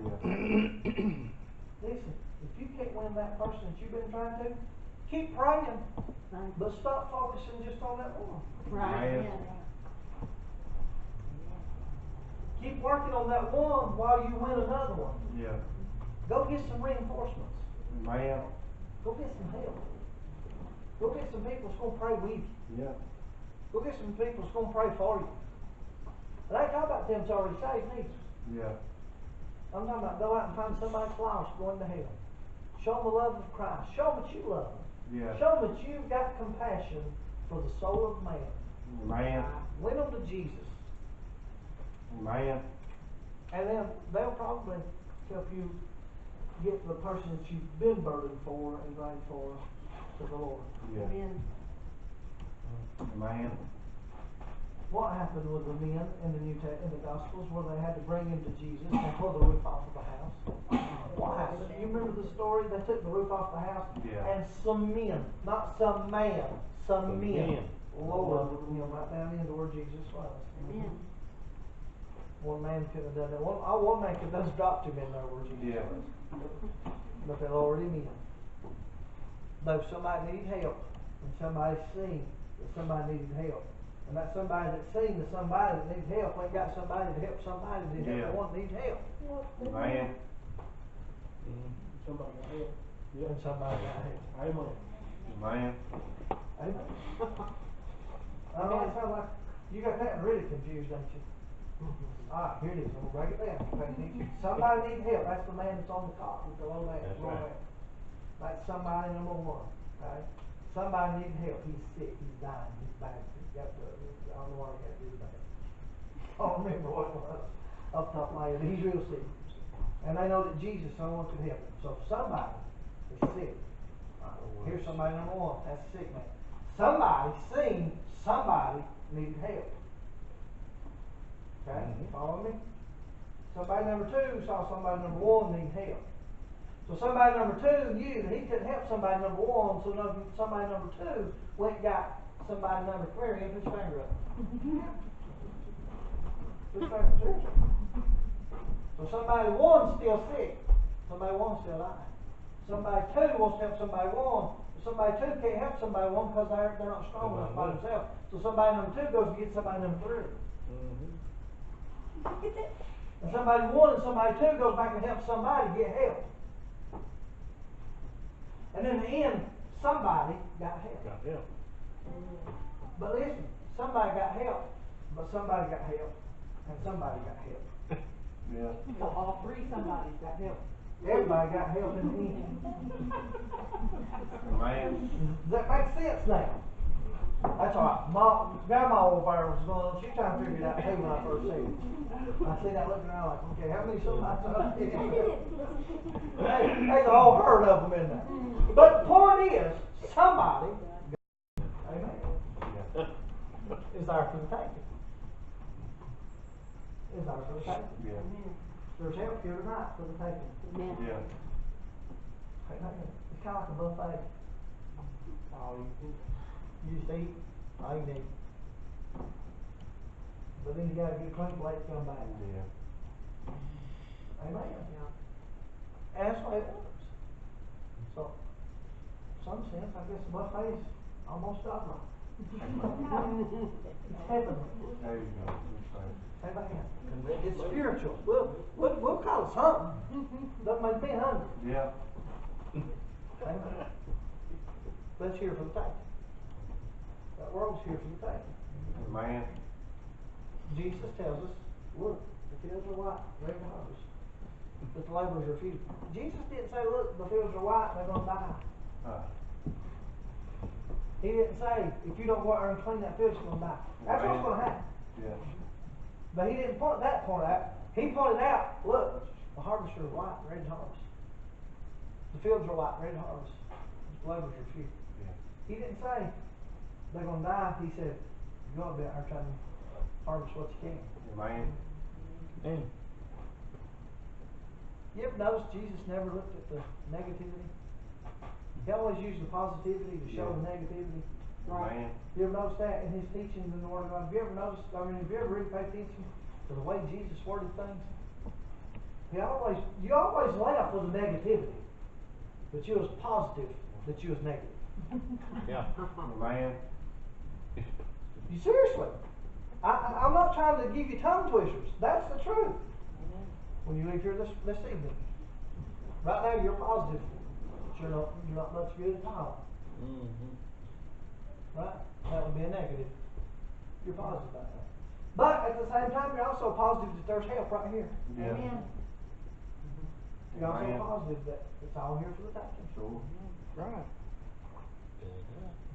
Yeah. Listen, if you can't win that person that you've been trying to, keep praying, but stop focusing just on that one. Right, Amen. yeah. Keep working on that one while you win another one. Yeah. Go get some reinforcements. Amen. Go get some help. Go get some people that's going to pray with you. Yeah. Go get some people that's going to pray for you. And I ain't talking about them that's already saved neither. Yeah. I'm talking about go out and find somebody that's lost going to hell. Show them the love of Christ. Show them that you love them. Yeah. Show them that you've got compassion for the soul of man. Amen. Win them to Jesus. Amen. And then they'll probably help you get the person that you've been burdened for and prayed for to the Lord. Yeah. Amen. Amen. What happened with the men in the Gospels where they had to bring him to Jesus and pull the roof off of the house? What happened? You remember the story? They took the roof off the house Yeah. and some men, not some man, some men men. lowered him right down into where Jesus was. Amen. One man could have done that. One man could have just dropped him in there where Jesus Yeah. was. But they lowered him in. Though somebody needed help, and somebody seen that somebody needed help. And that somebody that seen that somebody that needed help ain't got somebody to help somebody that help Yeah. the one that needs help. Amen. Somebody got help. And somebody got help. Amen. Amen. Amen. I know it sounds like you got that really confused, don't you? Alright, here it is. I'm gonna break it down. Okay, somebody needs help. That's the man that's on the cot with the low man. That's right. That's somebody number one. Okay? Somebody needs help. He's sick. He's dying. He's bad. He's got the, I don't know what he got to do about it. I don't remember what it was up top of my head. He's real sick. And they know that Jesus, someone could help him. So if somebody is sick, here's somebody number one. That's a sick man. Somebody seen somebody needed help. Okay, follow me? Somebody number two saw somebody number one need help. So somebody number two knew that he couldn't help somebody number one, so somebody number two went and got somebody number three and put his finger up. Put his finger seriously. So somebody one's still sick. Somebody one's still alive. Somebody two wants to help somebody one. Somebody two can't help somebody one because they're not strong enough by themselves. So somebody number two goes to get somebody number three. And somebody one and somebody two goes back and helps somebody get help. And in the end, somebody got help. Got help. But listen, somebody got help, but somebody got help, and somebody got help. Yeah. So all three somebody's got help. Everybody got help in the end. Amen. Does that make sense now? That's all right. Grandma over there was going, she trying to figure it out too when I first seen it. I see that looking around like, okay, how many somebody's up here? There's a whole herd of them in there. But the point is, somebody, amen, Yeah. is there for the taking. Is there for the taking. Yeah. There's help here tonight for the taking. Amen. Yeah. Amen. It's kind of like a buffet. You just eat, all you need. But then you gotta get a clean plate to come back. Yeah. Amen. Yeah. And that's the way it works. So, in some sense, I guess the buffet is almost godlike. It's heavenly. There you go. Amen. It's spiritual. We'll call it something. Doesn't make me hungry. Yeah. Amen. Let's hear for the taking. That world's here for the taking. Man. Jesus tells us, look, the fields are white, ready to harvest, but the laborers are few. Jesus didn't say, look, the fields are white, they're going to die. He didn't say, if you don't go out there and clean that field, you're going to die. That's what's going to happen. Yeah. But he didn't point that point out. He pointed out, look, the harvesters are white, ready to harvest. The fields are white, ready to harvest. The laborers are few. Yeah. He didn't say they're going to die. He said, you ought to be out there trying to harvest what you can. Man. You ever notice Jesus never looked at the negativity? He always used the positivity to show the negativity. Man. You ever notice that in his teachings in the Word of God? Have you ever noticed, have you ever really paid attention to the way Jesus worded things? You always laugh with the negativity, but you was positive that you was negative. Yeah. Man. You seriously. I'm not trying to give you tongue twisters. That's the truth. When you leave here this evening. Right now you're positive. But you're not much good at all. Right? That would be a negative. You're positive about that. But at the same time, you're also positive that there's help right here. Yeah. Amen. You're also Amen. positive that it's all here for the taking. Sure. Right.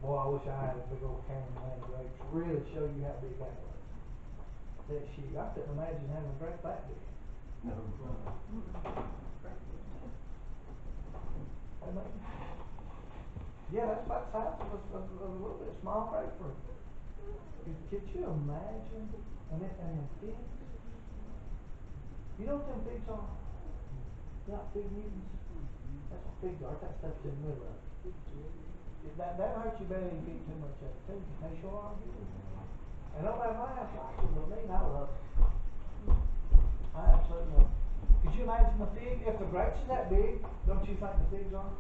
Boy, I wish I had a big old Cameron land grapes to really show you how big that was. That shoot, I couldn't imagine having a grape that big. No. Amen. Yeah, that's about the size of a little bit small grapefruit. Could you imagine? And the figs? You know what them figs are? They're not fig Newtons. That's what figs are. That stuff's in the middle of it. That hurts your belly if you eat too much of it too. They sure are good. And nobody else likes them but me, and I love them. I absolutely love them. Could you imagine the fig? If the grapes are that big, don't you think the figs are?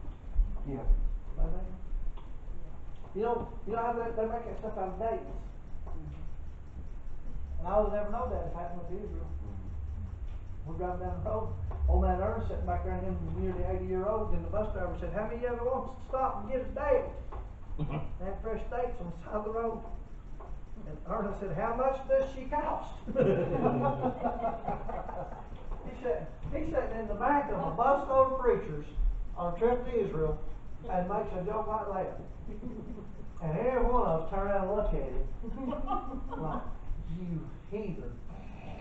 Yeah. Amen. You know how they make that stuff out of dates? And I would never know that if I hadn't went to Israel. We're driving down the road. Old man Ernest sitting back there, him nearly 80-year-old, and the bus driver said, how many of you wants to stop and get a date? They had fresh dates on the side of the road. And Ernest said, how much does she cost? He's sitting in the back of a busload of preachers on a trip to Israel and makes a joke like that. And every one of us turn around and look at him like, you heathen.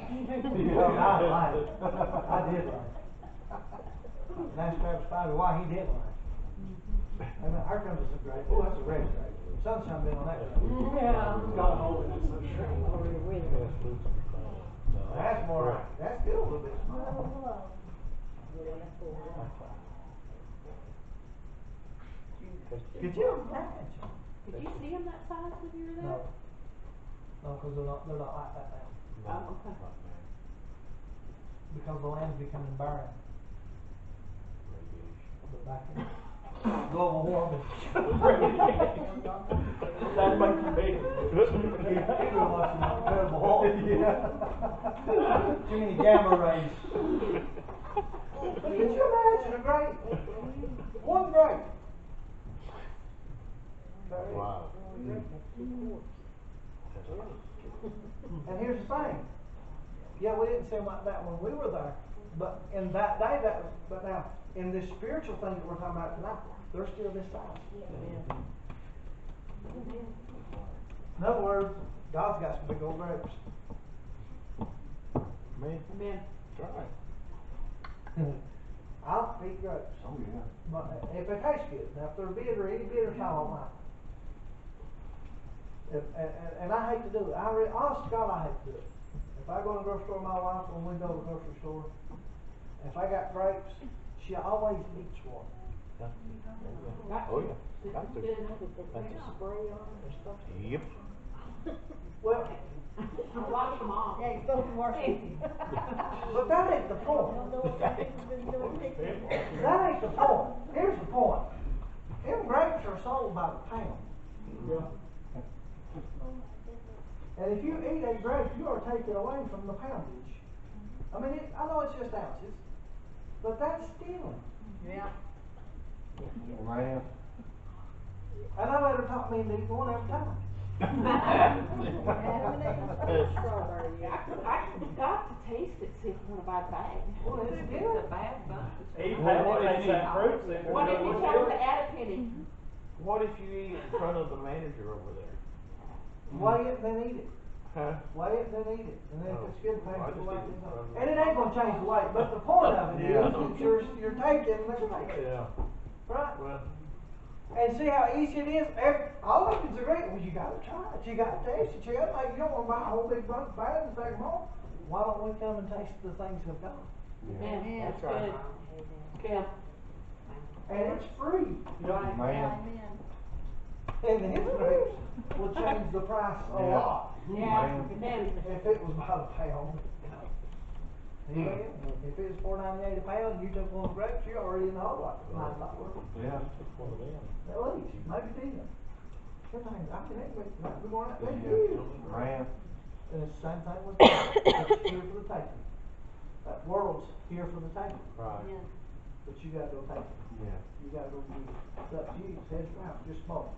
I laughed. I did laugh. And asked Travis Spivey why he did laugh. And then here comes some grape. Oh, that's a red grape. Sunshine been on that grape. Yeah. God hold it, that's so strong. That's more right. That's still a little bit small. Could you imagine? Could you see them that size when you were there? No. No, because they're not like that now. Oh, okay. Because the land's becoming barren. But back in global warming. That makes you big. People are watching that Incredible Hulk. Too many gamma rays. Could you imagine a grape? One grape. Wow. And here's the thing. Yeah, we didn't seem like that when we were there. But in that day, but now, in this spiritual thing that we're talking about tonight, they're still this size. In other words, God's got some big old grapes. Man. Amen. That's right. I'll eat grapes. Oh, yeah. But if they taste good. Now, if they're bitter, any bitter, I don't like. And I hate to do it. Honest to God, I hate to do it. If I go to the grocery store, my wife, when we go to the grocery store, if I got grapes, she always eats one. Oh, yeah. Got to. Yep. Well, I wash them off. Yeah, you're supposed to wash it. but that ain't the point. That ain't the point. Here's the point. Them grapes are sold by the pound. And if you eat a grape, you are taking away from the poundage. I mean, I know it's just ounces, but that's stealing. Yeah. Man. And I let her talk me into eating one at a time. I got to taste it, see if I want to buy a bag. Well, it's It's good. a bad bunch. Even Well, if what they if taste you- that fruit, then What if you tell them to add a penny? What if you eat in front of the manager over there? Weigh it and then eat it. Huh? Weigh it and then eat it. And then if it's good, Oh, I pass it just away. eat it in front of And it ain't gonna change the weight, but the point of it is, Yeah. that you're taking the grape, Yeah, right? well, And see how easy it is? All of it's great. Well, you gotta try it. You gotta taste it. You gotta, like, you don't wanna buy a whole big bunch of bags and take them home. Why don't we come and taste the things of God? Yeah, That's that's right. good. Yeah. And it's free. Right. Man. And his grapes will change the price a Yeah. lot. Yeah, Man. and If it was by the pound. Amen. If it was $4.98 a pound, you took one of the grapes, you're already in the hole like $9. Yeah. one of them. At least, maybe 10. Good thing, I can we're going out there, Yeah. huge. Man. And it's the same thing with God. It's here for the taking. That world's here for the taking, Right. but you gotta go take it. Yeah. You gotta go get it. It's up to you, it's his mouth, just smoke.